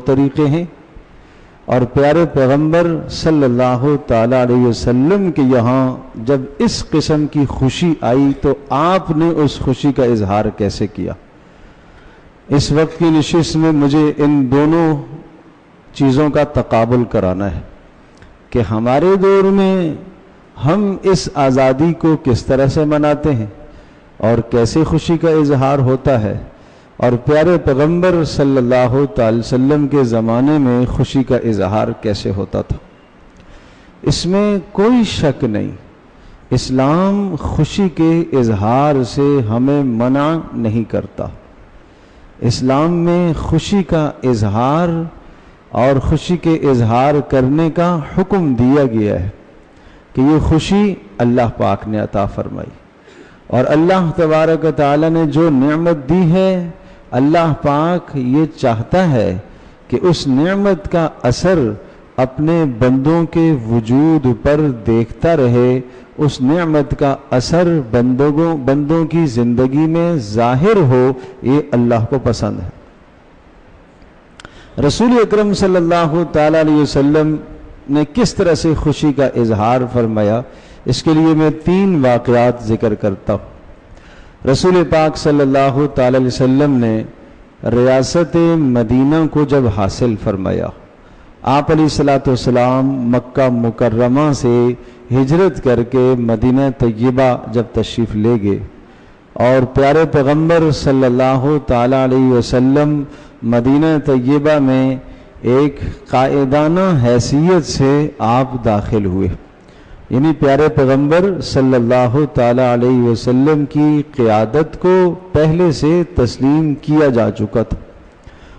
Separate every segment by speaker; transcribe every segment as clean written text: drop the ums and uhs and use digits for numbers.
Speaker 1: طریقے ہیں، اور پیارے پیغمبر صلی اللہ تعالیٰ علیہ وسلم کے یہاں جب اس قسم کی خوشی آئی تو آپ نے اس خوشی کا اظہار کیسے کیا؟ اس وقت کی نشست میں مجھے ان دونوں چیزوں کا تقابل کرانا ہے کہ ہمارے دور میں ہم اس آزادی کو کس طرح سے مناتے ہیں اور کیسے خوشی کا اظہار ہوتا ہے، اور پیارے پیغمبر صلی اللہ تعالی وسلم کے زمانے میں خوشی کا اظہار کیسے ہوتا تھا۔ اس میں کوئی شک نہیں، اسلام خوشی کے اظہار سے ہمیں منع نہیں کرتا۔ اسلام میں خوشی کا اظہار اور خوشی کے اظہار کرنے کا حکم دیا گیا ہے کہ یہ خوشی اللہ پاک نے عطا فرمائی، اور اللہ تبارک و تعالی نے جو نعمت دی ہے، اللہ پاک یہ چاہتا ہے کہ اس نعمت کا اثر اپنے بندوں کے وجود پر دیکھتا رہے، اس نعمت کا اثر بندوں کی زندگی میں ظاہر ہو، یہ اللہ کو پسند ہے۔ رسول اکرم صلی اللہ تعالی علیہ وسلم نے کس طرح سے خوشی کا اظہار فرمایا، اس کے لیے میں 3 واقعات ذکر کرتا ہوں۔ رسول پاک صلی اللہ تعالی علیہ وسلم نے ریاست مدینہ کو جب حاصل فرمایا، آپ علیہ الصلوۃ والسلام مکہ مکرمہ سے ہجرت کر کے مدینہ طیبہ جب تشریف لے گئے، اور پیارے پیغمبر صلی اللہ تعالی علیہ وسلم مدینہ طیبہ میں ایک قائدانہ حیثیت سے آپ داخل ہوئے، یعنی پیارے پیغمبر صلی اللہ تعالی علیہ وسلم کی قیادت کو پہلے سے تسلیم کیا جا چکا تھا،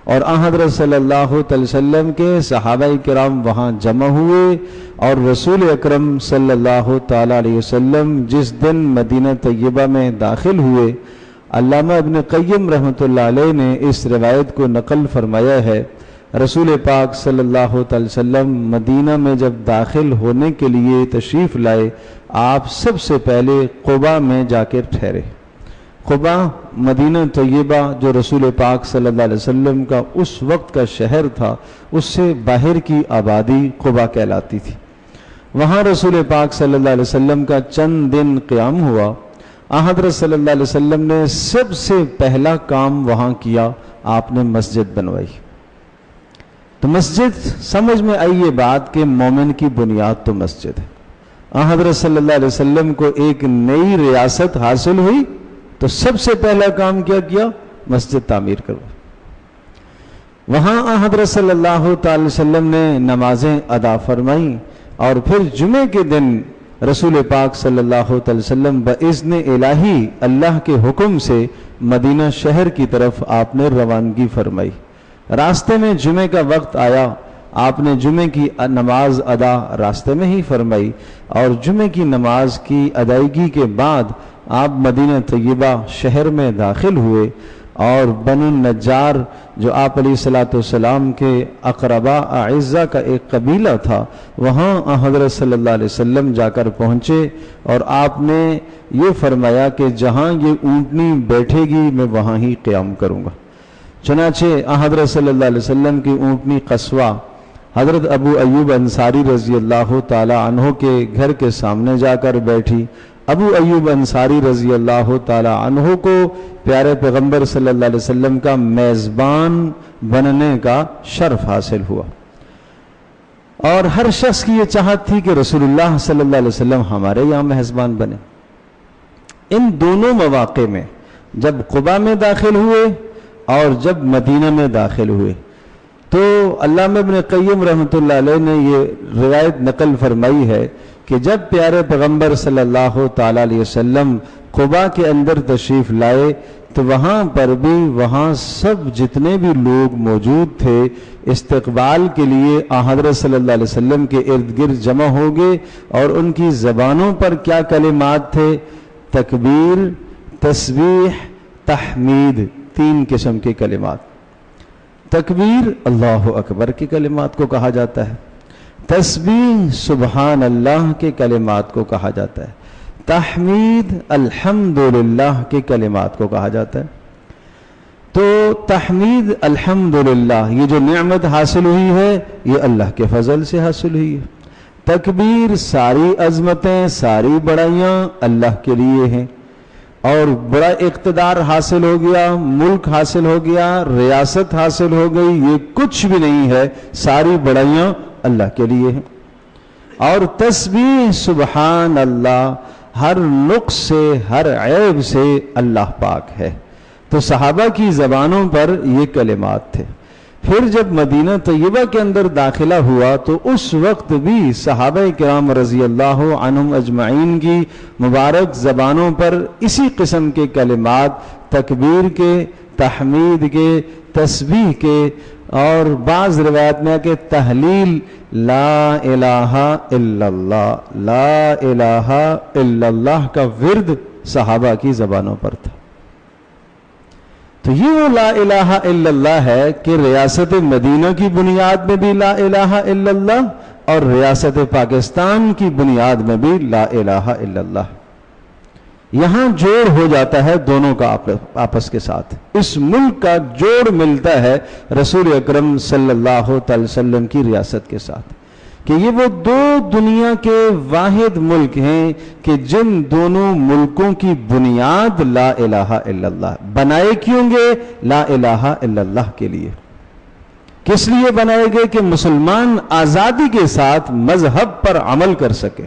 Speaker 1: اور حضرت صلی اللہ علیہ وسلم کے صحابہ کرام وہاں جمع ہوئے، اور رسول اکرم صلی اللہ تعالی علیہ وسلم جس دن مدینہ طیبہ میں داخل ہوئے، علامہ ابن قیم رحمۃ اللہ علیہ نے اس روایت کو نقل فرمایا ہے، رسول پاک صلی اللہ علیہ وسلم مدینہ میں جب داخل ہونے کے لیے تشریف لائے، آپ سب سے پہلے قباء میں جا کر ٹھہرے۔ قباء مدینہ طیبہ جو رسول پاک صلی اللہ علیہ وسلم کا اس وقت کا شہر تھا، اس سے باہر کی آبادی قباء کہلاتی تھی۔ وہاں رسول پاک صلی اللہ علیہ وسلم کا چند دن قیام ہوا۔ حضرت صلی اللہ علیہ وسلم نے سب سے پہلا کام وہاں کیا، آپ نے مسجد بنوائی۔ تو مسجد سمجھ میں آئی یہ بات کہ مومن کی بنیاد تو مسجد ہے۔ حضرت صلی اللہ علیہ وسلم کو ایک نئی ریاست حاصل ہوئی تو سب سے پہلا کام کیا؟ مسجد تعمیر کروائی۔ وہاں حضرت صلی اللہ تعالی وسلم نے نمازیں ادا فرمائیں، اور پھر جمعے کے دن رسول پاک صلی اللہ علیہ وسلم باذن الہی اللہ کے حکم سے مدینہ شہر کی طرف آپ نے روانگی فرمائی۔ راستے میں جمعے کا وقت آیا، آپ نے جمعے کی نماز ادا راستے میں ہی فرمائی، اور جمعے کی نماز کی ادائیگی کے بعد آپ مدینہ طیبہ شہر میں داخل ہوئے، اور بنو النجار جو آپ علیہ الصلوۃ والسلام کے اقرباء اعزاء کا ایک قبیلہ تھا، وہاں حضرت صلی اللہ علیہ وسلم جا کر پہنچے، اور آپ نے یہ فرمایا کہ جہاں یہ اونٹنی بیٹھے گی میں وہاں ہی قیام کروں گا۔ چنانچہ حضرت صلی اللہ علیہ وسلم کی اونٹنی قصوہ حضرت ابو ایوب انصاری رضی اللہ تعالی عنہ کے گھر کے سامنے جا کر بیٹھی۔ ابو ایوب انصاری رضی اللہ تعالی عنہ کو پیارے پیغمبر صلی اللہ علیہ وسلم کا میزبان بننے کا شرف حاصل ہوا، اور ہر شخص کی یہ چاہت تھی کہ رسول اللہ صلی اللہ علیہ وسلم ہمارے یہاں میزبان بنے۔ ان دونوں مواقع میں جب قباء میں داخل ہوئے اور جب مدینہ میں داخل ہوئے، تو علامہ ابن قیم رحمۃ اللہ علیہ نے یہ روایت نقل فرمائی ہے کہ جب پیارے پیغمبر صلی اللہ تعالی علیہ وسلم قباء کے اندر تشریف لائے تو وہاں پر بھی وہاں سب جتنے بھی لوگ موجود تھے استقبال کے لیے حضرت صلی اللہ علیہ وسلم کے ارد گرد جمع ہو گئے، اور ان کی زبانوں پر کیا کلمات تھے؟ تکبیر، تسبیح، تحمید، 3 قسم کے کلمات۔ تکبیر اللہ اکبر کے کلمات کو کہا جاتا ہے، تسبیح سبحان اللہ کے کلمات کو کہا جاتا ہے، تحمید الحمدللہ کے کلمات کو کہا جاتا ہے۔ تو تحمید الحمدللہ، یہ جو نعمت حاصل ہوئی ہے یہ اللہ کے فضل سے حاصل ہوئی ہے۔ تکبیر، ساری عظمتیں، ساری بڑائیاں اللہ کے لیے ہیں، اور بڑا اقتدار حاصل ہو گیا، ملک حاصل ہو گیا، ریاست حاصل ہو گئی، یہ کچھ بھی نہیں ہے، ساری بڑائیاں اللہ کے لیے ہیں۔ اور تسبیح سبحان اللہ، ہر نقص سے، ہر عیب سے اللہ پاک ہے۔ تو صحابہ کی زبانوں پر یہ کلمات تھے۔ پھر جب مدینہ طیبہ کے اندر داخلہ ہوا تو اس وقت بھی صحابہ کرام رضی اللہ عنہم اجمعین کی مبارک زبانوں پر اسی قسم کے کلمات، تکبیر کے، تحمید کے، تسبیح کے، اور بعض روایت میں کہ تحلیل، لا الہ الا اللہ، لا الہ الا اللہ کا ورد صحابہ کی زبانوں پر تھا۔ تو یہ وہ لا الہ الا اللہ ہے کہ ریاست مدینہ کی بنیاد میں بھی لا الہ الا اللہ، اور ریاست پاکستان کی بنیاد میں بھی لا الہ الا اللہ۔ یہاں جوڑ ہو جاتا ہے دونوں کا آپس کے ساتھ، اس ملک کا جوڑ ملتا ہے رسول اکرم صلی اللہ تعالی وسلم کی ریاست کے ساتھ، کہ یہ وہ دو دنیا کے واحد ملک ہیں کہ جن دونوں ملکوں کی بنیاد لا الہ الا اللہ۔ بنائے کیوں گے؟ لا الہ الا اللہ کے لیے۔ کس لیے بنائے گئے؟ کہ مسلمان آزادی کے ساتھ مذہب پر عمل کر سکے،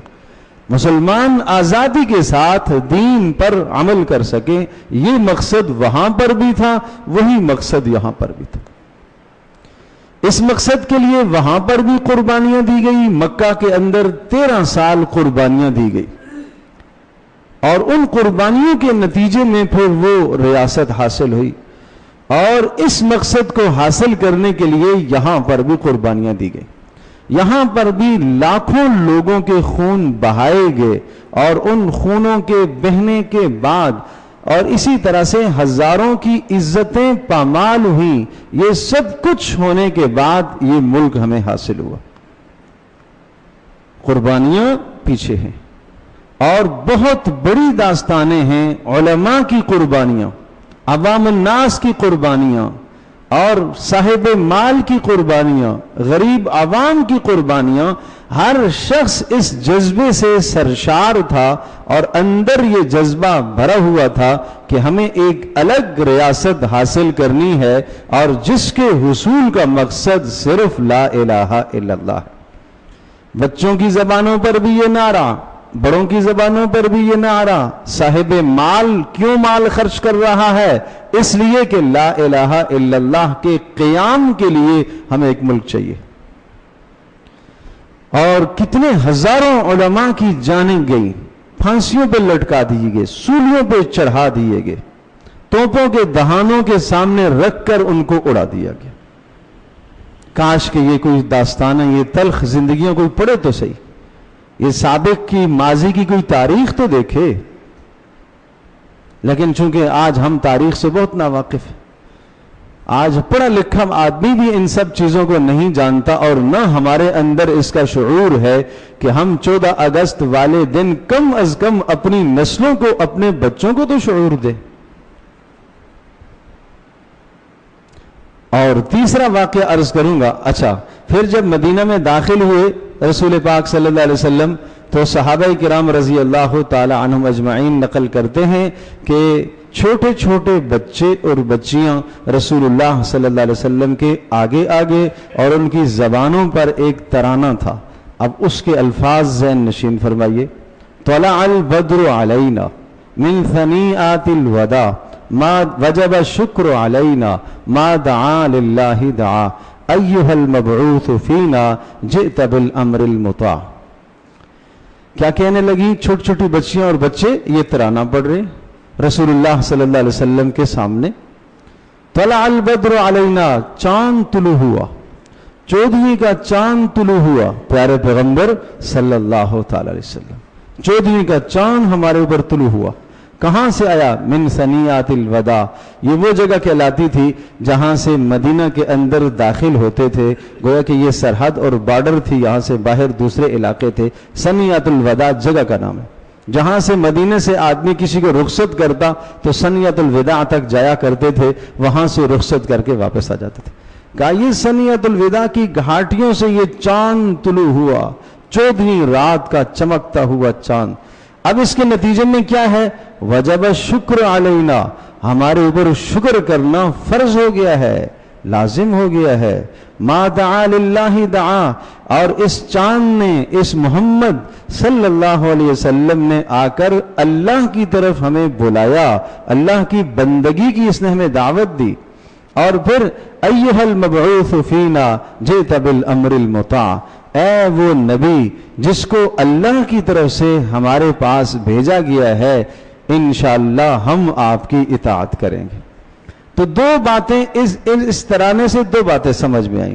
Speaker 1: مسلمان آزادی کے ساتھ دین پر عمل کر سکیں۔ یہ مقصد وہاں پر بھی تھا، وہی مقصد یہاں پر بھی تھا۔ اس مقصد کے لیے وہاں پر بھی قربانیاں دی گئی، مکہ کے اندر 13 سال قربانیاں دی گئی، اور ان قربانیوں کے نتیجے میں پھر وہ ریاست حاصل ہوئی، اور اس مقصد کو حاصل کرنے کے لیے یہاں پر بھی قربانیاں دی گئی۔ یہاں پر بھی لاکھوں لوگوں کے خون بہائے گئے، اور ان خونوں کے بہنے کے بعد اور اسی طرح سے ہزاروں کی عزتیں پامال ہوئیں۔ یہ سب کچھ ہونے کے بعد یہ ملک ہمیں حاصل ہوا۔ قربانیاں پیچھے ہیں، اور بہت بڑی داستانیں ہیں، علماء کی قربانیاں، عوام الناس کی قربانیاں، اور صاحب مال کی قربانیاں، غریب عوام کی قربانیاں۔ ہر شخص اس جذبے سے سرشار تھا، اور اندر یہ جذبہ بھرا ہوا تھا کہ ہمیں ایک الگ ریاست حاصل کرنی ہے، اور جس کے حصول کا مقصد صرف لا الہ الا اللہ ہے۔ بچوں کی زبانوں پر بھی یہ نعرہ، بڑوں کی زبانوں پر بھی یہ نعرہ۔ صاحب مال کیوں مال خرچ کر رہا ہے؟ اس لیے کہ لا الہ الا اللہ کے قیام کے لیے ہمیں ایک ملک چاہیے۔ اور کتنے ہزاروں علماء کی جانیں گئیں، پھانسیوں پہ لٹکا دیے گئے، سولیوں پہ چڑھا دیے گئے، توپوں کے دہانوں کے سامنے رکھ کر ان کو اڑا دیا گیا۔ کاش کہ یہ کوئی داستان ہے، یہ تلخ زندگیوں کوئی پڑھے تو صحیح، یہ سابق کی، ماضی کی کوئی تاریخ تو دیکھے۔ لیکن چونکہ آج ہم تاریخ سے بہت ناواقف ہیں، آج پڑھا لکھا آدمی بھی ان سب چیزوں کو نہیں جانتا، اور نہ ہمارے اندر اس کا شعور ہے کہ ہم 14 اگست والے دن کم از کم اپنی نسلوں کو، اپنے بچوں کو تو شعور دیں۔ اور تیسرا واقعہ عرض کروں گا۔ اچھا، پھر جب مدینہ میں داخل ہوئے رسول پاک صلی اللہ علیہ وسلم، تو صحابہ کرام رضی اللہ تعالی عنہم اجمعین نقل کرتے ہیں کہ چھوٹے چھوٹے بچے اور بچیاں رسول اللہ صلی اللہ علیہ وسلم کے آگے آگے، اور ان کی زبانوں پر ایک ترانہ تھا۔ اب اس کے الفاظ ذہن نشین فرمائیے۔ طلع البدر علینا من ثنیئات الوداع ما وجب الشکر علینا ما دعا للہ دعا ایہا المبعوث فینا جئت بالامر المطاع۔ کیا کہنے لگی؟ چھوٹی چھوٹی بچیاں اور بچے یہ ترانہ پڑھ رہے رسول اللہ صلی اللہ علیہ وسلم کے سامنے۔ طلع البدر علینا، چاند طلوع ہوا، 14ویں کا چاند طلوع ہوا، پیارے پیغمبر صلی اللہ تعالی علیہ وسلم، 14ویں کا چاند ہمارے اوپر طلوع ہوا۔ کہاں سے آیا؟ من ثنیات الوداع، یہ وہ جگہ کہلاتی تھی جہاں سے مدینہ کے اندر داخل ہوتے تھے، گویا کہ یہ سرحد اور بارڈر تھی، یہاں سے باہر دوسرے علاقے تھے۔ ثنیات الوداع جگہ کا نام ہے، جہاں سے مدینے سے آدمی کسی کو رخصت کرتا تو سنیت الوداع تک جایا کرتے تھے، وہاں سے رخصت کر کے واپس آ جاتے تھے۔ کہا یہ سنیت الوداع کی گھاٹیوں سے یہ چاند طلوع ہوا، 14ویں رات کا چمکتا ہوا چاند۔ اب اس کے نتیجے میں کیا ہے؟ وجب شکر علینا، ہمارے اوپر شکر کرنا فرض ہو گیا ہے، لازم ہو گیا ہے۔ ما دعا للہ دعا، اور اس چاند نے، اس محمد صلی اللہ علیہ وسلم نے آ کر اللہ کی طرف ہمیں بلایا، اللہ کی بندگی کی اس نے ہمیں دعوت دی۔ اور پھر ایھا المبعوث فینا جئت بالامر المطاع، اے وہ نبی جس کو اللہ کی طرف سے ہمارے پاس بھیجا گیا ہے، انشاءاللہ ہم آپ کی اطاعت کریں گے۔ تو دو باتیں اس ترانے سے دو باتیں سمجھ میں آئیں۔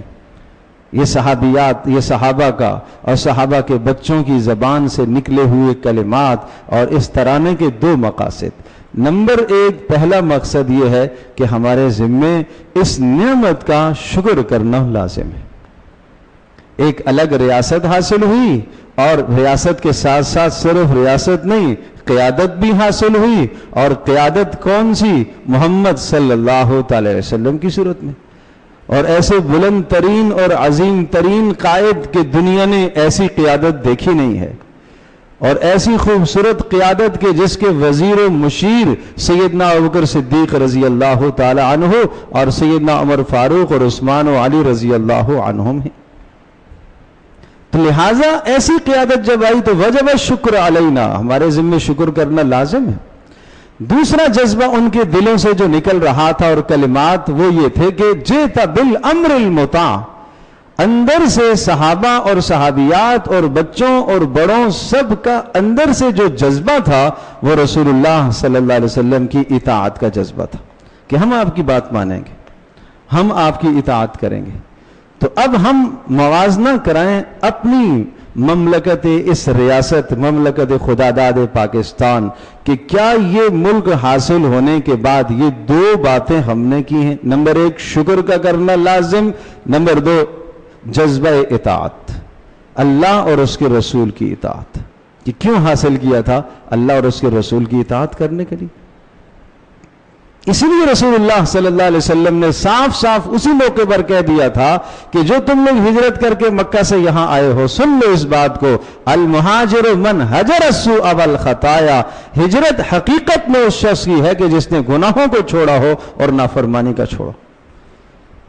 Speaker 1: یہ صحابیات، یہ صحابہ کا اور صحابہ کے بچوں کی زبان سے نکلے ہوئے کلمات اور اس ترانے کے دو مقاصد۔ نمبر ایک، پہلا مقصد یہ ہے کہ ہمارے ذمے اس نعمت کا شکر کرنا لازم ہے۔ ایک الگ ریاست حاصل ہوئی، اور ریاست کے ساتھ ساتھ صرف ریاست نہیں، قیادت بھی حاصل ہوئی، اور قیادت کون سی؟ محمد صلی اللہ تعالی علیہ وسلم کی صورت میں۔ اور ایسے بلند ترین اور عظیم ترین قائد کہ دنیا نے ایسی قیادت دیکھی نہیں ہے، اور ایسی خوبصورت قیادت کے جس کے وزیر و مشیر سیدنا ابوبکر صدیق رضی اللہ تعالی عنہ اور سیدنا عمر فاروق اور عثمان و علی رضی اللہ عنہم ہیں۔ تو لہٰذا ایسی قیادت جب آئی تو وجب شکر علینا، ہمارے ذمہ شکر کرنا لازم ہے۔ دوسرا جذبہ ان کے دلوں سے جو نکل رہا تھا اور کلمات، وہ یہ تھے کہ جئت بالامر المطاع، اندر سے صحابہ اور صحابیات اور بچوں اور بڑوں سب کا اندر سے جو جذبہ تھا وہ رسول اللہ صلی اللہ علیہ وسلم کی اطاعت کا جذبہ تھا کہ ہم آپ کی بات مانیں گے، ہم آپ کی اطاعت کریں گے۔ تو اب ہم موازنہ کرائیں اپنی مملکت اس ریاست، مملکت خداداد پاکستان، کہ کیا یہ ملک حاصل ہونے کے بعد یہ دو باتیں ہم نے کی ہیں۔ نمبر ایک، شکر کا کرنا لازم، نمبر دو، جذبہ اطاعت، اللہ اور اس کے رسول کی اطاعت۔ کہ کیوں حاصل کیا تھا؟ اللہ اور اس کے رسول کی اطاعت کرنے کے لیے۔ اسی لیے رسول اللہ صلی اللہ علیہ وسلم نے صاف صاف اسی موقع پر کہہ دیا تھا کہ جو تم لوگ ہجرت کر کے مکہ سے یہاں آئے ہو، سن لو اس بات کو، المہاجر من ہجر السوء والخطایا، ہجرت حقیقت میں اس شخص کی ہے کہ جس نے گناہوں کو چھوڑا ہو اور نافرمانی کا چھوڑا۔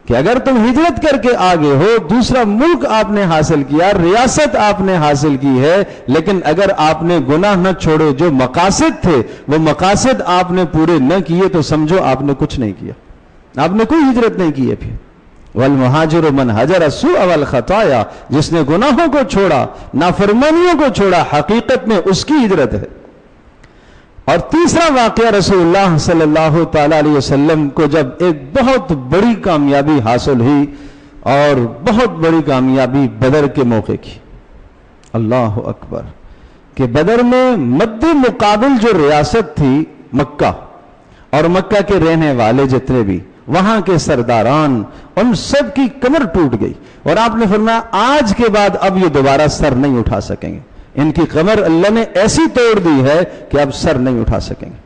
Speaker 1: کہ اگر تم ہجرت کر کے آگے ہو، دوسرا ملک آپ نے حاصل کیا، ریاست آپ نے حاصل کی ہے، لیکن اگر آپ نے گناہ نہ چھوڑے، جو مقاصد تھے وہ مقاصد آپ نے پورے نہ کیے، تو سمجھو آپ نے کچھ نہیں کیا، آپ نے کوئی ہجرت نہیں کی ہے۔ پھر والمہاجر من ہجر السوء والخطایا، جس نے گناہوں کو چھوڑا، نافرمانیوں کو چھوڑا، حقیقت میں اس کی ہجرت ہے۔ اور تیسرا واقعہ، رسول اللہ صلی اللہ تعالی علیہ وسلم کو جب ایک بہت بڑی کامیابی حاصل ہوئی، اور بہت بڑی کامیابی بدر کے موقع کی، اللہ اکبر، کہ بدر میں مد مقابل جو ریاست تھی مکہ، اور مکہ کے رہنے والے جتنے بھی وہاں کے سرداران، ان سب کی کمر ٹوٹ گئی، اور آپ نے فرمایا آج کے بعد اب یہ دوبارہ سر نہیں اٹھا سکیں گے، ان کی کمر اللہ نے ایسی توڑ دی ہے کہ اب سر نہیں اٹھا سکیں گے۔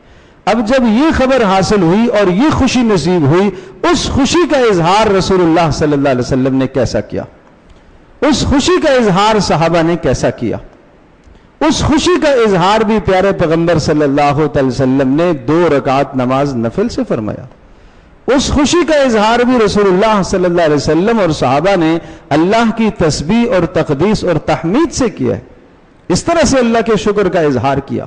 Speaker 1: اب جب یہ خبر حاصل ہوئی اور یہ خوشی نصیب ہوئی، اس خوشی کا اظہار رسول اللہ صلی اللہ علیہ وسلم نے کیسا کیا؟ اس خوشی کا اظہار صحابہ نے کیسا کیا؟ اس خوشی کا اظہار بھی پیارے پیغمبر صلی اللہ علیہ وسلم نے 2 رکعت نماز نفل سے فرمایا۔ اس خوشی کا اظہار بھی رسول اللہ صلی اللہ علیہ وسلم اور صحابہ نے اللہ کی تسبیح اور تقدیس اور تحمید سے کیا ہے، اس طرح سے اللہ کے شکر کا اظہار کیا۔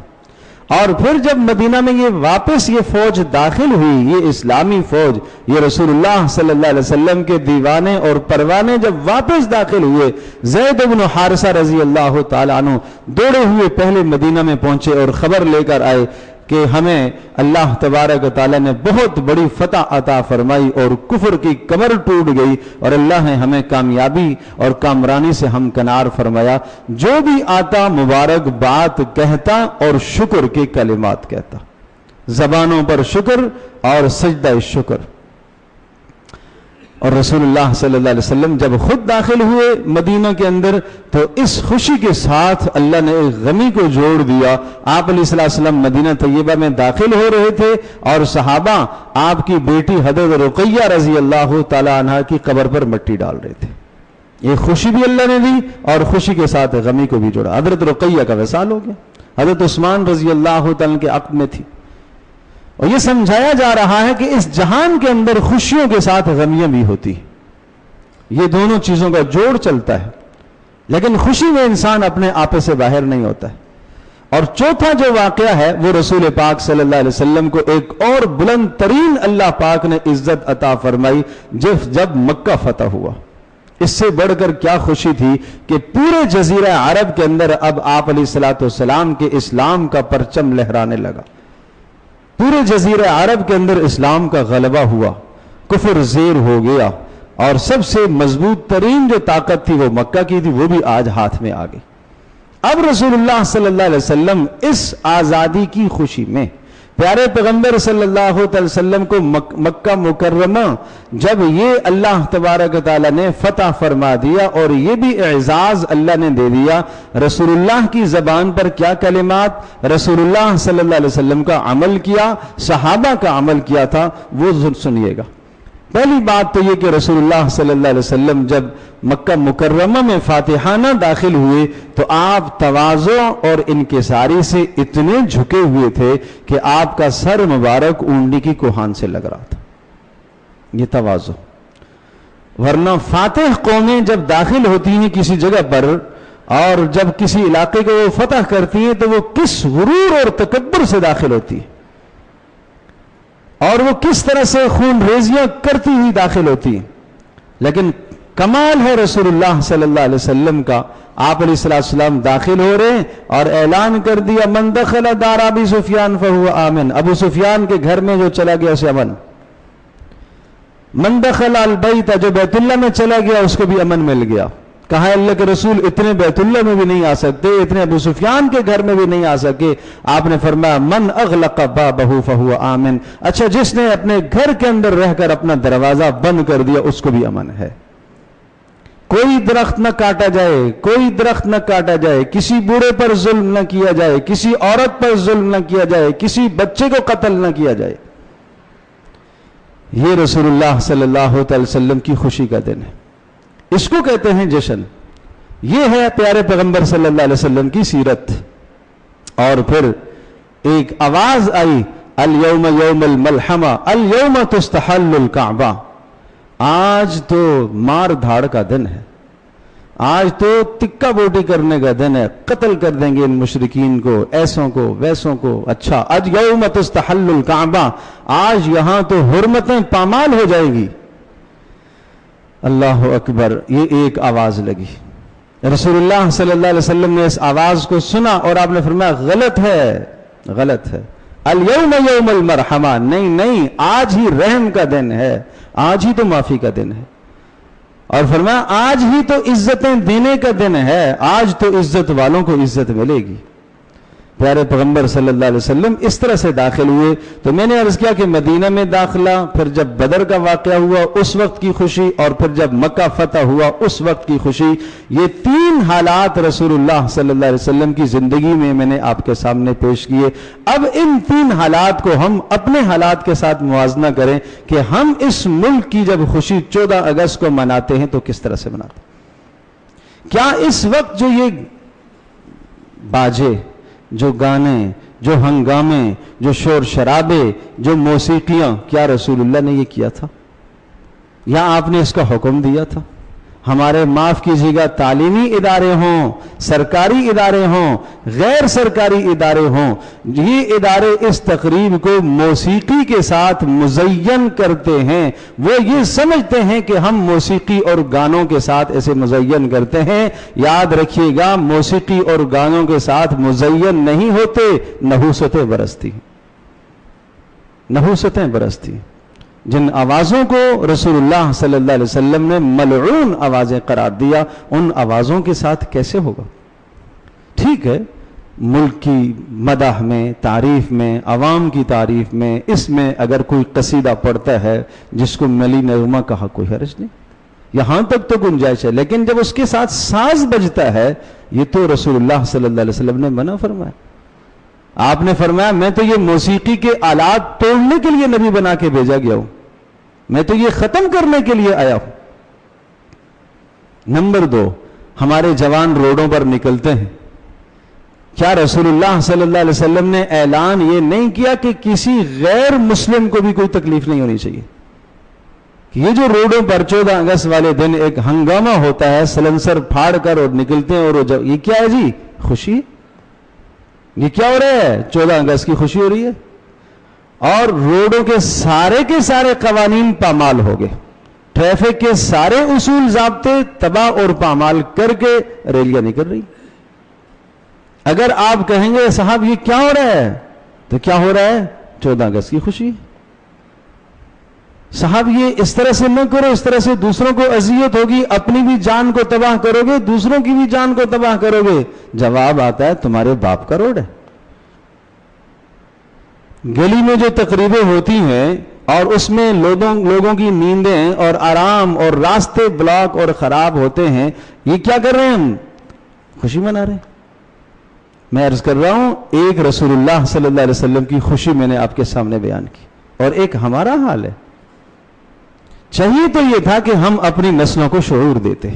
Speaker 1: اور پھر جب مدینہ میں یہ فوج داخل ہوئی، یہ اسلامی فوج، یہ رسول اللہ صلی اللہ علیہ وسلم کے دیوانے اور پروانے جب واپس داخل ہوئے، زید بن حارثہ رضی اللہ تعالی عنہ دوڑے ہوئے پہلے مدینہ میں پہنچے اور خبر لے کر آئے کہ ہمیں اللہ تبارک و تعالیٰ نے بہت بڑی فتح عطا فرمائی اور کفر کی کمر ٹوٹ گئی، اور اللہ نے ہمیں کامیابی اور کامرانی سے ہمکنار فرمایا۔ جو بھی آتا مبارک بات کہتا اور شکر کے کلمات کہتا، زبانوں پر شکر اور سجدہ شکر۔ اور رسول اللہ صلی اللہ علیہ وسلم جب خود داخل ہوئے مدینہ کے اندر تو اس خوشی کے ساتھ اللہ نے ایک غمی کو جوڑ دیا. آپ علیہ السلام مدینہ طیبہ میں داخل ہو رہے تھے اور صحابہ آپ کی بیٹی حضرت رقیہ رضی اللہ تعالی عنہ کی قبر پر مٹی ڈال رہے تھے. یہ خوشی بھی اللہ نے دی اور خوشی کے ساتھ غمی کو بھی جوڑا. حضرت رقیہ کا وصال ہو گیا. حضرت عثمان رضی اللہ تعالی کے عقد میں تھی. اور یہ سمجھایا جا رہا ہے کہ اس جہان کے اندر خوشیوں کے ساتھ غمیاں بھی ہوتی ہیں. یہ دونوں چیزوں کا جوڑ چلتا ہے. لیکن خوشی میں انسان اپنے آپے سے باہر نہیں ہوتا ہے. اور چوتھا جو واقعہ ہے وہ رسول پاک صلی اللہ علیہ وسلم کو ایک اور بلند ترین اللہ پاک نے عزت عطا فرمائی جب مکہ فتح ہوا. اس سے بڑھ کر کیا خوشی تھی کہ پورے جزیرہ عرب کے اندر اب آپ علیہ الصلوۃ والسلام کے اسلام کا پرچم لہرانے لگا. پورے جزیرہ عرب کے اندر اسلام کا غلبہ ہوا, کفر زیر ہو گیا, اور سب سے مضبوط ترین جو طاقت تھی وہ مکہ کی تھی, وہ بھی آج ہاتھ میں آ گئی. اب رسول اللہ صلی اللہ علیہ وسلم اس آزادی کی خوشی میں پیارے پیغمبر صلی اللہ علیہ وسلم کو مکہ مکرمہ جب یہ اللہ تبارک تعالیٰ نے فتح فرما دیا اور یہ بھی اعزاز اللہ نے دے دیا, رسول اللہ کی زبان پر کیا کلمات رسول اللہ صلی اللہ علیہ وسلم کا عمل کیا, صحابہ کا عمل کیا تھا, وہ سنیے گا. پہلی بات تو یہ کہ رسول اللہ صلی اللہ علیہ وسلم جب مکہ مکرمہ میں فاتحانہ داخل ہوئے تو آپ تواضع اور انکساری سے اتنے جھکے ہوئے تھے کہ آپ کا سر مبارک اونڈی کی کوہان سے لگ رہا تھا. یہ تواضع. ورنہ فاتح قومیں جب داخل ہوتی ہیں کسی جگہ پر اور جب کسی علاقے کو وہ فتح کرتی ہیں تو وہ کس غرور اور تکبر سے داخل ہوتی ہے اور وہ کس طرح سے خون ریزیاں کرتی ہوئی داخل ہوتی ہیں. لیکن کمال ہے رسول اللہ صلی اللہ علیہ وسلم کا, آپ علیہ السلام داخل ہو رہے ہیں اور اعلان کر دیا من دخل دار ابی سفیان فہو آمن. ابو سفیان کے گھر میں جو چلا گیا اسے امن. من دخل البیت, جو بیت اللہ میں چلا گیا اس کو بھی امن مل گیا. کہا اللہ کے رسول اتنے بیت اللہ میں بھی نہیں آ سکتے, اتنے ابو سفیان کے گھر میں بھی نہیں آ سکے. آپ نے فرمایا من اغلق بابہ فہو آمن. اچھا, جس نے اپنے گھر کے اندر رہ کر اپنا دروازہ بند کر دیا اس کو بھی امن ہے. کوئی درخت نہ کاٹا جائے, کوئی درخت نہ کاٹا جائے, کسی بوڑھے پر ظلم نہ کیا جائے, کسی عورت پر ظلم نہ کیا جائے, کسی بچے کو قتل نہ کیا جائے. یہ رسول اللہ صلی اللہ علیہ وسلم کی خوشی کا دن ہے. اس کو کہتے ہیں جشن. یہ ہے پیارے پیغمبر صلی اللہ علیہ وسلم کی سیرت. اور پھر ایک آواز آئی الیوم یوم الملحمہ الیوم تستحل الکعبہ. آج تو مار دھاڑ کا دن ہے, آج تو تکا بوٹی کرنے کا دن ہے, قتل کر دیں گے ان مشرکین کو, ایسوں کو ویسوں کو. اچھا, آج یوم تستحل الکعبہ, آج یہاں تو حرمتیں پامال ہو جائیں گی. اللہ اکبر. یہ ایک آواز لگی. رسول اللہ صلی اللہ علیہ وسلم نے اس آواز کو سنا اور آپ نے فرمایا غلط ہے, غلط ہے. الیوم یوم المرحمہ, نہیں, آج ہی رحم کا دن ہے, آج ہی تو معافی کا دن ہے. اور فرمایا آج ہی تو عزتیں دینے کا دن ہے, آج تو عزت والوں کو عزت ملے گی. پیارے پیغمبر صلی اللہ علیہ وسلم اس طرح سے داخل ہوئے. تو میں نے عرض کیا کہ مدینہ میں داخلہ, پھر جب بدر کا واقعہ ہوا اس وقت کی خوشی, اور پھر جب مکہ فتح ہوا اس وقت کی خوشی. یہ تین حالات رسول اللہ صلی اللہ علیہ وسلم کی زندگی میں نے آپ کے سامنے پیش کیے. اب ان تین حالات کو ہم اپنے حالات کے ساتھ موازنہ کریں کہ ہم اس ملک کی جب خوشی 14 اگست کو مناتے ہیں تو کس طرح سے مناتے ہیں. کیا اس وقت جو یہ باجے, جو گانے, جو ہنگامے, جو شور شرابے, جو موسیقیاں, کیا رسول اللہ نے یہ کیا تھا یا آپ نے اس کا حکم دیا تھا؟ ہمارے معاف کیجیے گا تعلیمی ادارے ہوں, سرکاری ادارے ہوں, غیر سرکاری ادارے ہوں, یہ ادارے اس تقریب کو موسیقی کے ساتھ مزین کرتے ہیں. وہ یہ سمجھتے ہیں کہ ہم موسیقی اور گانوں کے ساتھ ایسے مزین کرتے ہیں. یاد رکھیے گا موسیقی اور گانوں کے ساتھ مزین نہیں ہوتے, نحوستیں برستی, نحوستیں برستی. جن آوازوں کو رسول اللہ صلی اللہ علیہ وسلم نے ملعون آوازیں قرار دیا, ان آوازوں کے ساتھ کیسے ہوگا؟ ٹھیک ہے, ملک کی مدح میں، تعریف میں، عوام کی تعریف میں، اس میں اگر کوئی قصیدہ پڑھتا ہے جس کو ملی نغمہ کہا، کوئی حرج نہیں، یہاں تک تو گنجائش ہے. لیکن جب اس کے ساتھ ساز بجتا ہے، یہ تو رسول اللہ صلی اللہ علیہ وسلم نے منع فرمایا. آپ نے فرمایا میں تو یہ موسیقی کے آلات توڑنے کے لیے نبی بنا کے بھیجا گیا ہوں، میں تو یہ ختم کرنے کے لیے آیا ہوں. نمبر 2، ہمارے جوان روڈوں پر نکلتے ہیں، کیا رسول اللہ صلی اللہ علیہ وسلم نے اعلان یہ نہیں کیا کہ کسی غیر مسلم کو بھی کوئی تکلیف نہیں ہونی چاہیے؟ یہ جو روڈوں پر 14 اگست والے دن ایک ہنگامہ ہوتا ہے، سلنسر پھاڑ کر اور نکلتے ہیں، اور یہ کیا ہے جی؟ خوشی. یہ کیا ہو رہا ہے؟ 14 اگست کی خوشی ہو رہی ہے، اور روڈوں کے سارے قوانین پامال ہو گئے، ٹریفک کے سارے اصول ضابطے تباہ اور پامال کر کے ریلیاں نکل رہی. اگر آپ کہیں گے صاحب یہ کیا ہو رہا ہے، تو کیا ہو رہا ہے؟ 14 اگست کی خوشی. صاحب یہ اس طرح سے نہ کرو، اس طرح سے دوسروں کو اذیت ہوگی، اپنی بھی جان کو تباہ کرو گے، دوسروں کی بھی جان کو تباہ کرو گے. جواب آتا ہے تمہارے باپ کا روڈ ہے. گلی میں جو تقریبیں ہوتی ہیں اور اس میں لوگوں کی نیندیں اور آرام اور راستے بلاک اور خراب ہوتے ہیں، یہ کیا کر رہے ہیں؟ ہم خوشی منا رہے ہیں. میں عرض کر رہا ہوں، ایک رسول اللہ صلی اللہ علیہ وسلم کی خوشی میں نے آپ کے سامنے بیان کی، اور ایک ہمارا حال ہے. چاہیے تو یہ تھا کہ ہم اپنی نسلوں کو شعور دیتے،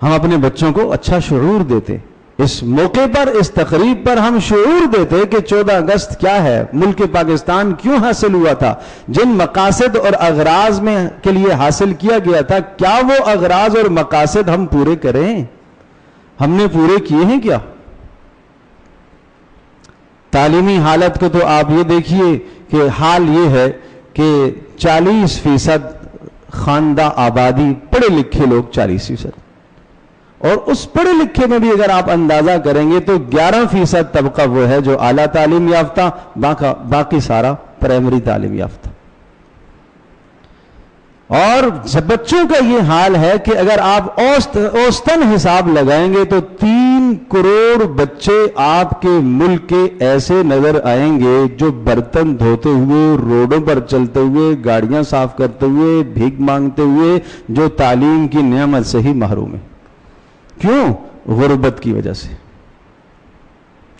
Speaker 1: ہم اپنے بچوں کو اچھا شعور دیتے. اس موقع پر، اس تقریب پر ہم شعور دیتے کہ 14 اگست کیا ہے، ملک پاکستان کیوں حاصل ہوا تھا، جن مقاصد اور اغراض میں کے لیے حاصل کیا گیا تھا، کیا وہ اغراض اور مقاصد ہم پورے کریں؟ ہم نے پورے کیے ہیں کیا؟ تعلیمی حالت کو تو آپ یہ دیکھیے کہ حال یہ ہے کہ 40% خواندہ آبادی، پڑھے لکھے لوگ 40%، اور اس پڑھے لکھے میں بھی اگر آپ اندازہ کریں گے تو 11% طبقہ وہ ہے جو اعلیٰ تعلیم یافتہ، باقی سارا پرائمری تعلیم یافتہ. اور بچوں کا یہ حال ہے کہ اگر آپ اوسطن حساب لگائیں گے تو 3 کروڑ بچے آپ کے ملک کے ایسے نظر آئیں گے جو برتن دھوتے ہوئے، روڈوں پر چلتے ہوئے، گاڑیاں صاف کرتے ہوئے، بھیک مانگتے ہوئے، جو تعلیم کی نعمت سے ہی محروم ہیں. کیوں؟ غربت کی وجہ سے.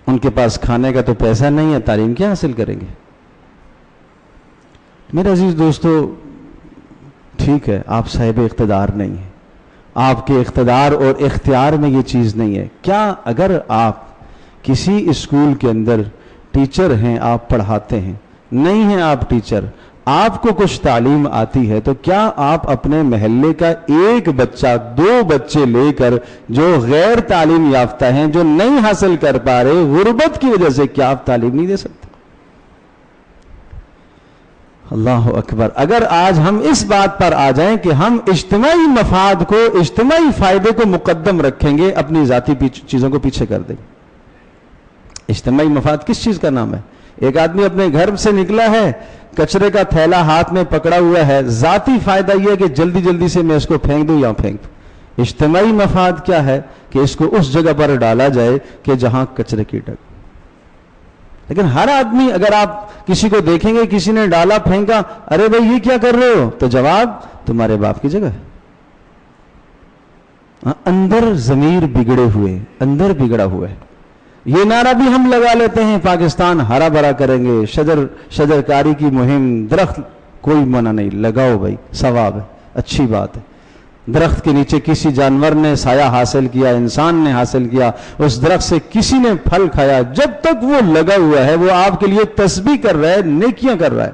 Speaker 1: ان کے پاس کھانے کا تو پیسہ نہیں ہے، تعلیم کیا حاصل کریں گے؟ میرے عزیز دوستو، ٹھیک ہے آپ صاحب اقتدار نہیں ہیں، آپ کے اقتدار اور اختیار میں یہ چیز نہیں ہے. کیا اگر آپ کسی اسکول کے اندر ٹیچر ہیں، آپ پڑھاتے ہیں، نہیں ہیں آپ ٹیچر، آپ کو کچھ تعلیم آتی ہے، تو کیا آپ اپنے محلے کا ایک بچہ، 2 بچے لے کر جو غیر تعلیم یافتہ ہیں، جو نہیں حاصل کر پا رہے غربت کی وجہ سے، کیا آپ تعلیم نہیں دے سکتے؟ اللہ اکبر. اگر آج ہم اس بات پر آ جائیں کہ ہم اجتماعی مفاد کو، اجتماعی فائدے کو مقدم رکھیں گے، اپنی ذاتی چیزوں کو پیچھے کر دیں. اجتماعی مفاد کس چیز کا نام ہے؟ ایک آدمی اپنے گھر سے نکلا ہے، کچرے کا تھیلا ہاتھ میں پکڑا ہوا ہے، ذاتی فائدہ یہ ہے کہ جلدی جلدی سے میں اس کو پھینک دوں یا پھینک دوں. اجتماعی مفاد کیا ہے؟ کہ اس کو اس جگہ پر ڈالا جائے کہ جہاں کچرے کی ڈگ. لیکن ہر آدمی، اگر آپ کسی کو دیکھیں گے کسی نے ڈالا پھینکا، ارے بھائی یہ کیا کر رہے ہو، تو جواب تمہارے باپ کی جگہ ہے. اندر ضمیر بگڑے ہوئے، اندر بگڑا ہوا ہے. یہ نعرہ بھی ہم لگا لیتے ہیں پاکستان ہرا بھرا کریں گے، شجر کاری کی مہم، درخت، کوئی منع نہیں، لگاؤ بھائی، ثواب ہے، اچھی بات ہے. درخت کے نیچے کسی جانور نے سایہ حاصل کیا، انسان نے حاصل کیا، اس درخت سے کسی نے پھل کھایا، جب تک وہ لگا ہوا ہے وہ آپ کے لیے تسبیح کر رہا ہے، نیکیاں کر رہا ہے،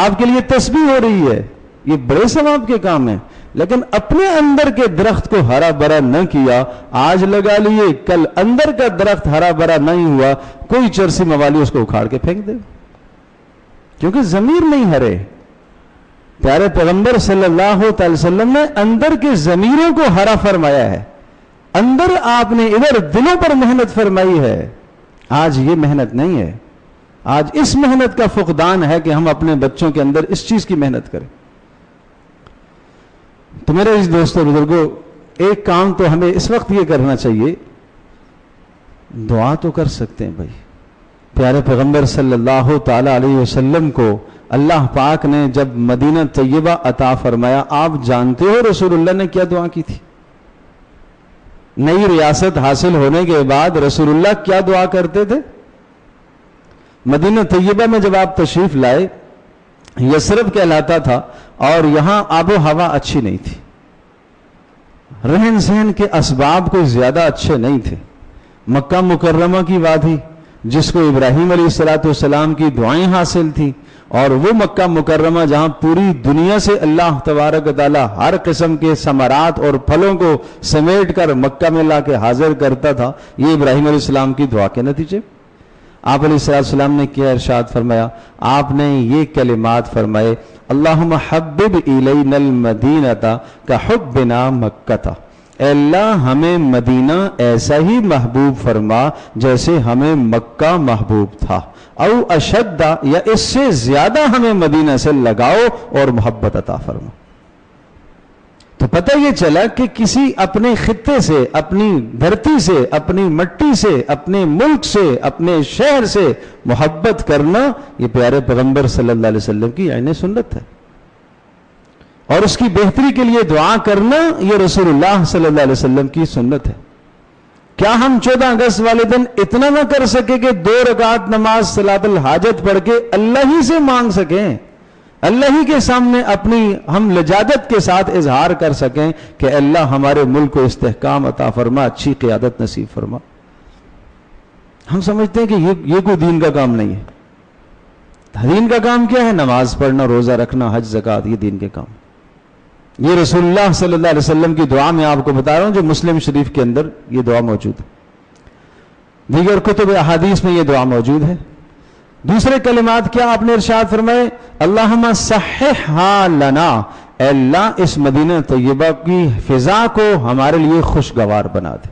Speaker 1: آپ کے لیے تسبیح ہو رہی ہے، یہ بڑے ثواب کے کام ہیں. لیکن اپنے اندر کے درخت کو ہرا بھرا نہ کیا، آج لگا لیے، کل اندر کا درخت ہرا بھرا نہیں ہوا، کوئی چرسی موالی اس کو اکھاڑ کے پھینک دے، کیونکہ ضمیر نہیں ہرے. پیارے پیغمبر صلی اللہ علیہ وسلم نے اندر کے ضمیروں کو ہرا فرمایا ہے، اندر آپ نے ادھر دلوں پر محنت فرمائی ہے. آج یہ محنت نہیں ہے، آج اس محنت کا فقدان ہے کہ ہم اپنے بچوں کے اندر اس چیز کی محنت کریں. تو میرے اس دوستوں بزرگوں، ایک کام تو ہمیں اس وقت یہ کرنا چاہیے، دعا تو کر سکتے ہیں بھائی. پیارے پیغمبر صلی اللہ تعالی علیہ وسلم کو اللہ پاک نے جب مدینہ طیبہ عطا فرمایا، آپ جانتے ہو رسول اللہ نے کیا دعا کی تھی؟ نئی ریاست حاصل ہونے کے بعد رسول اللہ کیا دعا کرتے تھے؟ مدینہ طیبہ میں جب آپ تشریف لائے، یثرب کہلاتا تھا اور یہاں آب و ہوا اچھی نہیں تھی، رہن سہن کے اسباب کوئی زیادہ اچھے نہیں تھے. مکہ مکرمہ کی وادی جس کو ابراہیم علیہ السلام کی دعائیں حاصل تھی، اور وہ مکہ مکرمہ جہاں پوری دنیا سے اللہ تبارک و تعالی ہر قسم کے ثمرات اور پھلوں کو سمیٹ کر مکہ میں لا کے حاضر کرتا تھا، یہ ابراہیم علیہ السلام کی دعا کے نتیجے. آپ علیہ السلام نے کیا ارشاد فرمایا؟ آپ نے یہ کلمات فرمائے، اللہم حبب الینا المدینۃ کحبنا مکۃ. اے اللہ ہمیں مدینہ ایسا ہی محبوب فرما جیسے ہمیں مکہ محبوب تھا، او اشد، یا اس سے زیادہ ہمیں مدینہ سے لگاؤ اور محبت عطا فرما. تو پتہ یہ چلا کہ کسی اپنے خطے سے، اپنی دھرتی سے، اپنی مٹی سے، اپنے ملک سے، اپنے شہر سے محبت کرنا یہ پیارے پیغمبر صلی اللہ علیہ وسلم کی عین سنت ہے، اور اس کی بہتری کے لیے دعا کرنا یہ رسول اللہ صلی اللہ علیہ وسلم کی سنت ہے. کیا ہم 14 اگست والے دن اتنا نہ کر سکے کہ 2 رکعت نماز صلاۃ الحاجت پڑھ کے اللہ ہی سے مانگ سکیں، اللہ ہی کے سامنے اپنی ہم لجاجت کے ساتھ اظہار کر سکیں کہ اللہ ہمارے ملک کو استحکام عطا فرما، اچھی قیادت نصیب فرما؟ ہم سمجھتے ہیں کہ یہ کوئی دین کا کام نہیں ہے. دین کا کام کیا ہے؟ نماز پڑھنا، روزہ رکھنا، حج زکوٰۃ، یہ دین کے کام. یہ رسول اللہ صلی اللہ علیہ وسلم کی دعا میں آپ کو بتا رہا ہوں جو مسلم شریف کے اندر یہ دعا موجود ہے، دیگر کتب احادیث میں یہ دعا موجود ہے. دوسرے کلمات کیا آپ نے ارشاد فرمائے؟ اللہم صححھا لنا، اے اللہ اس مدینہ طیبہ کی فضا کو ہمارے لیے خوشگوار بنا دے.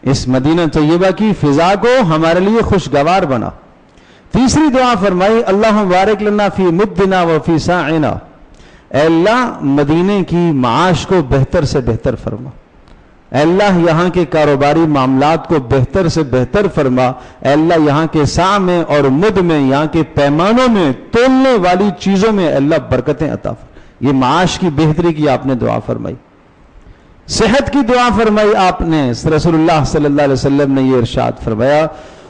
Speaker 1: اس مدینہ طیبہ کی فضا کو ہمارے لیے خوشگوار بنا. تیسری دعا فرمائی، اللہم بارک لنا فی مدنا و فی ساعنا، اے اللہ مدینے کی معاش کو بہتر سے بہتر فرما، اے اللہ یہاں کے کاروباری معاملات کو بہتر سے بہتر فرما، اے اللہ یہاں کے سا میں اور مد میں، یہاں کے پیمانوں میں، تولنے والی چیزوں میں اے اللہ برکتیں عطا فرما. یہ معاش کی بہتری کی آپ نے دعا فرمائی. صحت کی دعا فرمائی آپ نے. رسول اللہ صلی اللہ علیہ وسلم نے یہ ارشاد فرمایا،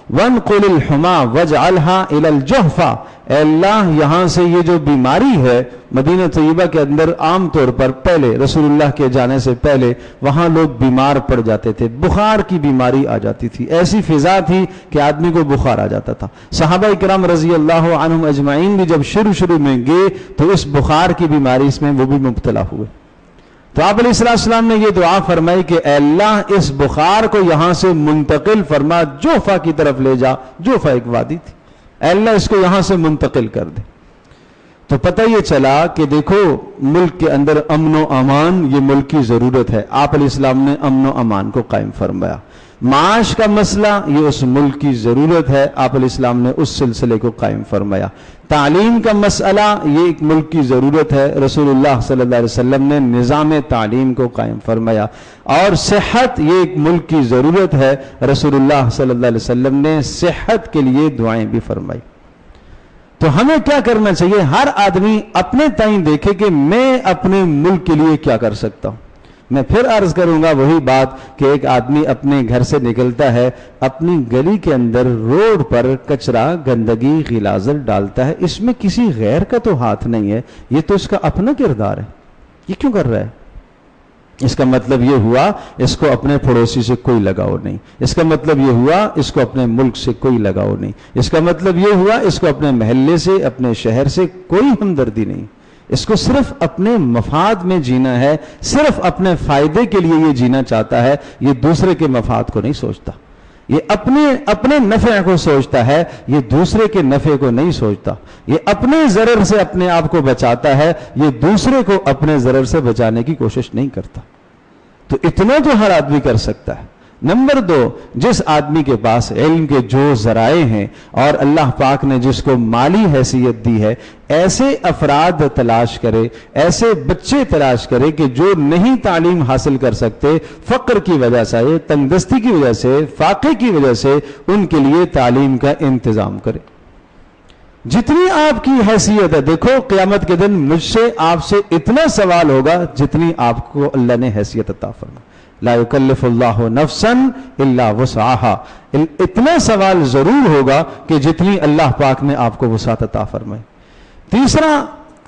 Speaker 1: وَانْقُلِ الْحُمَا وَاجْعَلْهَا إِلَى الْجُحْفَةِ، اے اللہ یہاں سے یہ جو بیماری ہے مدینہ طیبہ کے اندر عام طور پر پہلے رسول اللہ کے جانے سے پہلے وہاں لوگ بیمار پڑ جاتے تھے، بخار کی بیماری آ جاتی تھی، ایسی فضا تھی کہ آدمی کو بخار آ جاتا تھا. صحابہ کرام رضی اللہ عنہم اجمعین بھی جب شروع میں گئے تو اس بخار کی بیماری اس میں وہ بھی مبتلا ہوئے. تو آپ علیہ السلام نے یہ دعا فرمائی کہ اے اللہ اس بخار کو یہاں سے منتقل فرما، جوفہ کی طرف لے جا. جوفہ ایک وادی تھی، اے اللہ اس کو یہاں سے منتقل کر دے. تو پتہ یہ چلا کہ دیکھو ملک کے اندر امن و امان یہ ملک کی ضرورت ہے. آپ علیہ السلام نے امن و امان کو قائم فرمایا. معاش کا مسئلہ یہ اس ملک کی ضرورت ہے، آپ علیہ السلام نے اس سلسلے کو قائم فرمایا. تعلیم کا مسئلہ یہ ایک ملک کی ضرورت ہے، رسول اللہ صلی اللہ علیہ وسلم نے نظام تعلیم کو قائم فرمایا. اور صحت یہ ایک ملک کی ضرورت ہے، رسول اللہ صلی اللہ علیہ وسلم نے صحت کے لیے دعائیں بھی فرمائی. تو ہمیں کیا کرنا چاہیے؟ ہر آدمی اپنے تئیں دیکھے کہ میں اپنے ملک کے لیے کیا کر سکتا ہوں. میں پھر عرض کروں گا وہی بات کہ ایک آدمی اپنے گھر سے نکلتا ہے، اپنی گلی کے اندر روڈ پر کچرا، گندگی، غلاظت ڈالتا ہے، اس میں کسی غیر کا تو ہاتھ نہیں ہے، یہ تو اس کا اپنا کردار ہے. یہ کیوں کر رہا ہے؟ اس کا مطلب یہ ہوا اس کو اپنے پڑوسی سے کوئی لگاؤ نہیں. اس کا مطلب یہ ہوا اس کو اپنے ملک سے کوئی لگاؤ نہیں. اس کا مطلب یہ ہوا اس کو اپنے محلے سے، اپنے شہر سے کوئی ہمدردی نہیں. اس کو صرف اپنے مفاد میں جینا ہے، صرف اپنے فائدے کے لیے یہ جینا چاہتا ہے. یہ دوسرے کے مفاد کو نہیں سوچتا، یہ اپنے نفع کو سوچتا ہے، یہ دوسرے کے نفع کو نہیں سوچتا. یہ اپنے ضرر سے اپنے آپ کو بچاتا ہے، یہ دوسرے کو اپنے ضرر سے بچانے کی کوشش نہیں کرتا. تو اتنا تو ہر آدمی کر سکتا ہے. نمبر 2، جس آدمی کے پاس علم کے جو ذرائع ہیں اور اللہ پاک نے جس کو مالی حیثیت دی ہے، ایسے افراد تلاش کرے، ایسے بچے تلاش کرے کہ جو نہیں تعلیم حاصل کر سکتے، فقر کی وجہ سے، تنگ دستی کی وجہ سے، فاقے کی وجہ سے، ان کے لیے تعلیم کا انتظام کرے۔ جتنی آپ کی حیثیت ہے، دیکھو قیامت کے دن مجھ سے آپ سے اتنا سوال ہوگا جتنی آپ کو اللہ نے حیثیت عطا فرمائی۔ لا یکلف اللہ نفسا الا وسعها، اتنا سوال ضرور ہوگا کہ جتنی اللہ پاک نے آپ کو وسعت عطا فرمائی۔ تیسرا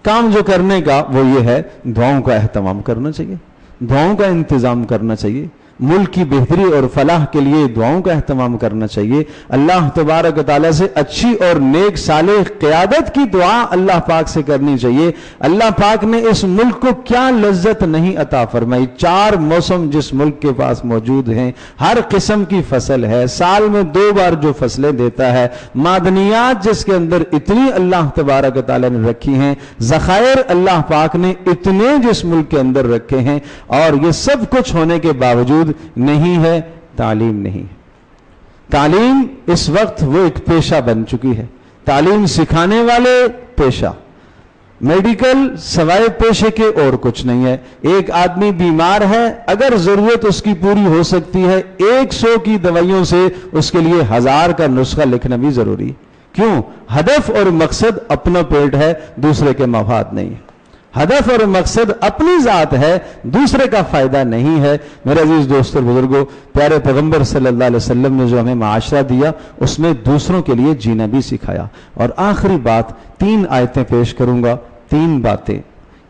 Speaker 1: کام جو کرنے کا وہ یہ ہے، دعاؤں کا اہتمام کرنا چاہیے، دعاؤں کا انتظام کرنا چاہیے، ملک کی بہتری اور فلاح کے لیے دعاؤں کا اہتمام کرنا چاہیے۔ اللہ تبارک و تعالیٰ سے اچھی اور نیک صالح قیادت کی دعا اللہ پاک سے کرنی چاہیے۔ اللہ پاک نے اس ملک کو کیا لذت نہیں عطا فرمائی، 4 موسم جس ملک کے پاس موجود ہیں، ہر قسم کی فصل ہے، سال میں 2 بار جو فصلیں دیتا ہے، معدنیات جس کے اندر اتنی اللہ تبارک و تعالیٰ نے رکھی ہیں، ذخائر اللہ پاک نے اتنے جس ملک کے اندر رکھے ہیں، اور یہ سب کچھ ہونے کے باوجود نہیں ہے، تعلیم نہیں ہے۔ تعلیم اس وقت وہ ایک پیشہ بن چکی ہے، تعلیم سکھانے والے پیشہ، میڈیکل سوائے پیشے کے اور کچھ نہیں ہے۔ ایک آدمی بیمار ہے، اگر ضرورت اس کی پوری ہو سکتی ہے 100 کی دوائیوں سے، اس کے لیے 1000 کا نسخہ لکھنا بھی ضروری ہے۔ کیوں؟ ہدف اور مقصد اپنا پیٹ ہے، دوسرے کے مفاد نہیں ہے۔ ہدف اور مقصد اپنی ذات ہے، دوسرے کا فائدہ نہیں ہے۔ میرے عزیز دوستو اور بزرگوں، پیارے پیغمبر صلی اللہ علیہ وسلم نے جو ہمیں معاشرہ دیا، اس میں دوسروں کے لیے جینا بھی سکھایا۔ اور آخری بات، 3 آیتیں پیش کروں گا، 3 باتیں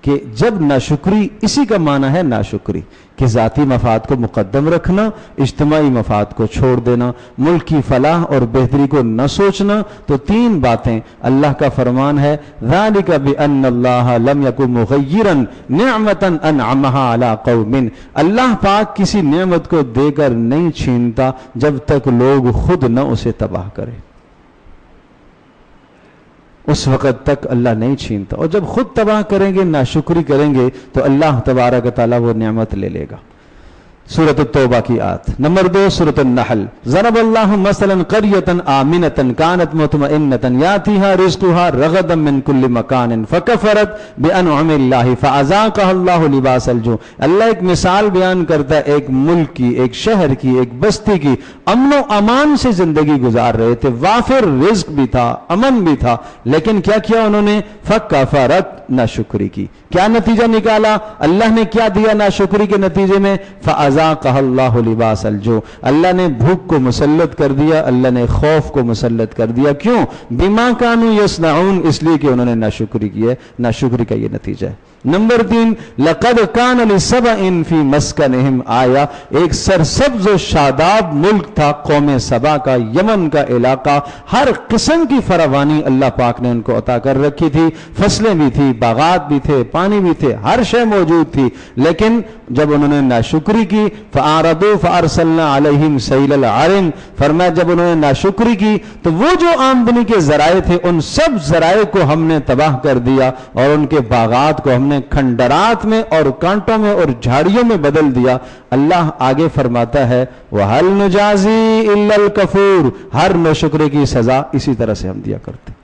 Speaker 1: کہ جب ناشکری، اسی کا معنی ہے ناشکری، کہ ذاتی مفاد کو مقدم رکھنا، اجتماعی مفاد کو چھوڑ دینا، ملک کی فلاح اور بہتری کو نہ سوچنا، تو 3 باتیں اللہ کا فرمان ہے، ذَلِكَ بِأَنَّ اللَّهَ لَمْ يَكُنْ مُغَيِّرًا نِعْمَةً أَنْعَمَهَا عَلَىٰ قَوْمٍ۔ اللہ پاک کسی نعمت کو دے کر نہیں چھینتا جب تک لوگ خود نہ اسے تباہ کرے، اس وقت تک اللہ نہیں چھینتا، اور جب خود تباہ کریں گے، ناشکری کریں گے، تو اللہ تبارک و تعالیٰ وہ نعمت لے لے گا۔ سورۃ التوبہ کی آیت نمبر 2، سورۃ النحل، ضرب اللہ مثلا قریۃ آمنۃ کانت مطمئنۃ یاتیہا رزقہا رغدا من کل مکان فکفرت بانعم اللہ فاذاقہا اللہ لباس الجوع۔ اللہ ایک مثال بیان کرتا ہے، ایک ملک کی، ایک شہر کی، ایک بستی کی، امن و امان سے زندگی گزار رہے تھے، وافر رزق بھی تھا، امن بھی تھا، لیکن کیا کیا انہوں نے؟ فکفرت، ناشکری کی۔ کیا نتیجہ نکالا؟ اللہ نے کیا دیا ناشکری کے نتیجے میں؟ فَأَذَاقَهَا اللَّهُ لِبَاسَ الْجُوعِ، اللہ نے بھوک کو مسلط کر دیا، اللہ نے خوف کو مسلط کر دیا۔ کیوں؟ بِمَا كَانُوا يَصْنَعُونَ، اس لیے کہ انہوں نے ناشکری کی ہے۔ ناشکری کا یہ نتیجہ ہے۔ نمبر 3، لَقَدْ كَانَ لِسَبَإٍ فِي مَسْكَنِهِمْ آیَةٌ، ایک سرسبز و شاداب ملک تھا قوم سبا کا، یمن کا علاقہ، ہر قسم کی فراوانی اللہ پاک نے ان کو عطا کر رکھی تھی، فصلیں بھی تھی، باغات بھی تھے، پانی بھی تھے، ہر شے موجود تھی، لیکن جب انہوں نے ناشکری کی، فَأَعْرَضُوا فَأَرْسَلْنَا عَلَيْهِمْ سَيْلَ الْعَرِمِ، فرمایا جب انہوں نے ناشکری کی تو وہ جو آمدنی کے ذرائع تھے، ان سب ذرائع کو ہم نے تباہ کر دیا، اور ان کے باغات کو ہم نے کھنڈرات میں اور کانٹوں میں اور جھاڑیوں میں بدل دیا۔ اللہ آگے فرماتا ہے، وَهَلْ نُجَازِي إِلَّا الْكَفُورَ، ہر ناشکرے کی سزا اسی طرح سے ہم دیا کرتے۔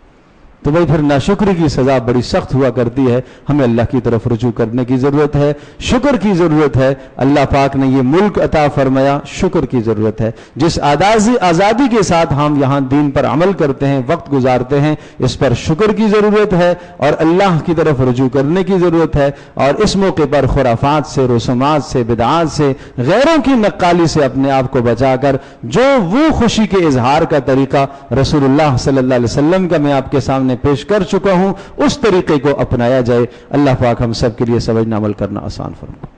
Speaker 1: تو بھائی پھر ناشکری کی سزا بڑی سخت ہوا کرتی ہے، ہمیں اللہ کی طرف رجوع کرنے کی ضرورت ہے، شکر کی ضرورت ہے۔ اللہ پاک نے یہ ملک عطا فرمایا، شکر کی ضرورت ہے۔ جس آزادی کے ساتھ ہم یہاں دین پر عمل کرتے ہیں، وقت گزارتے ہیں، اس پر شکر کی ضرورت ہے اور اللہ کی طرف رجوع کرنے کی ضرورت ہے، اور اس موقع پر خرافات سے، رسومات سے، بدعات سے، غیروں کی نقالی سے اپنے آپ کو بچا کر جو وہ خوشی کے اظہار کا طریقہ رسول اللہ صلی اللہ علیہ وسلم کا میں آپ کے سامنے پیش کر چکا ہوں، اس طریقے کو اپنایا جائے۔ اللہ پاک ہم سب کے لیے سمجھنا عمل کرنا آسان فرمائے۔